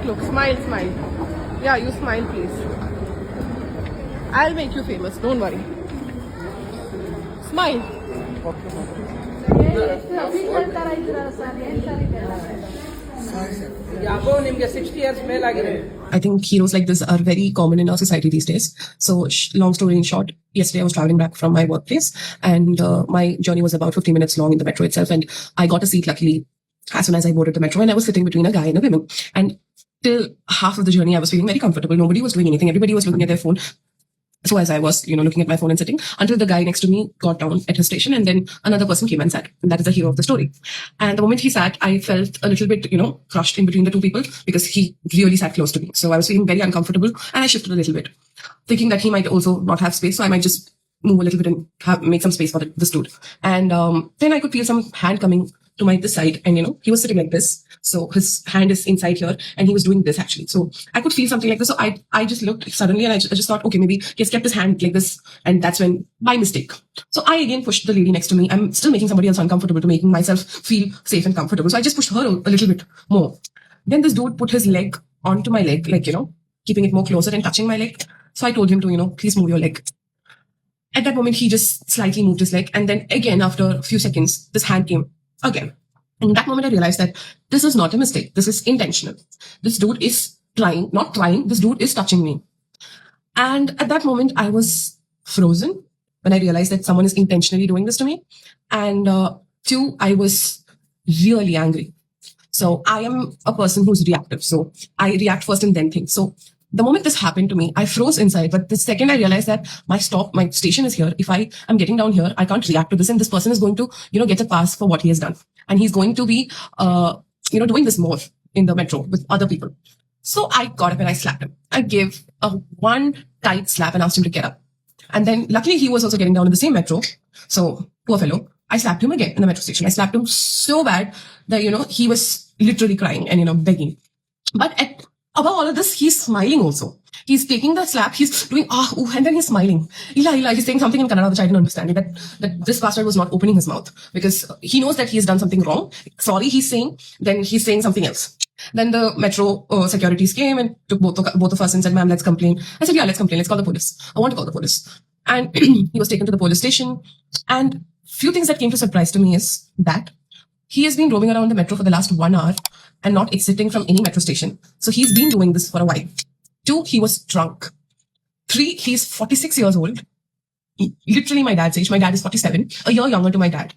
look. Smile, smile. Yeah, you smile, please. I'll make you famous. Don't worry. Smile. I think heroes like this are very common in our society these days. So, long story in short, yesterday I was traveling back from my workplace, and my journey was about 50 minutes long in the metro itself. And I got a seat, luckily, as soon as I boarded the metro, and I was sitting between a guy and a woman. And till half of the journey, I was feeling very comfortable. Nobody was doing anything. Everybody was looking at their phone. So as I was, looking at my phone and sitting, until the guy next to me got down at his station, and then another person came and sat. And that is the hero of the story. And the moment he sat, I felt a little bit, crushed in between the two people, because he really sat close to me. So I was feeling very uncomfortable, and I shifted a little bit, thinking that he might also not have space. So I might just move a little bit and make some space for this dude. And then I could feel some hand coming to this side, and he was sitting like this. So his hand is inside here, and he was doing this actually. So I could feel something like this. So I just looked suddenly, and I just thought, okay, maybe he has kept his hand like this, and that's when, by mistake. So I again pushed the lady next to me. I'm still making somebody else uncomfortable to making myself feel safe and comfortable. So I just pushed her a little bit more. Then this dude put his leg onto my leg, like, keeping it more closer and touching my leg. So I told him to, please move your leg. At that moment, he just slightly moved his leg. And then again, after a few seconds, this hand came again. And in that moment, I realized that this is not a mistake. This is intentional. This dude is not trying. This dude is touching me. And at that moment, I was frozen when I realized that someone is intentionally doing this to me. And two, I was really angry. So I am a person who's reactive. So I react first and then think. So the moment this happened to me, I froze inside. But the second I realized that my station is here. If I am getting down here, I can't react to this. And this person is going to, get a pass for what he has done. And he's going to be, doing this more in the metro with other people. So I got up and I slapped him. I gave one tight slap and asked him to get up. And then luckily he was also getting down in the same metro. So poor fellow, I slapped him again in the metro station. I slapped him so bad that, he was literally crying and, begging. But above all of this, he's smiling also. He's taking the slap, he's doing, and then he's smiling. He's saying something in Kannada, which I didn't understand. That this bastard was not opening his mouth because he knows that he has done something wrong. Sorry, he's saying, then he's saying something else. Then the metro securities came and took both of us and said, ma'am, let's complain. I said, yeah, let's complain. Let's call the police. I want to call the police. And he was taken to the police station. And few things that came to surprise to me is that he has been roaming around the metro for the last 1 hour and not exiting from any metro station. So he's been doing this for a while. 2, he was drunk. 3, he's 46 years old. Literally my dad's age. My dad is 47, a year younger to my dad.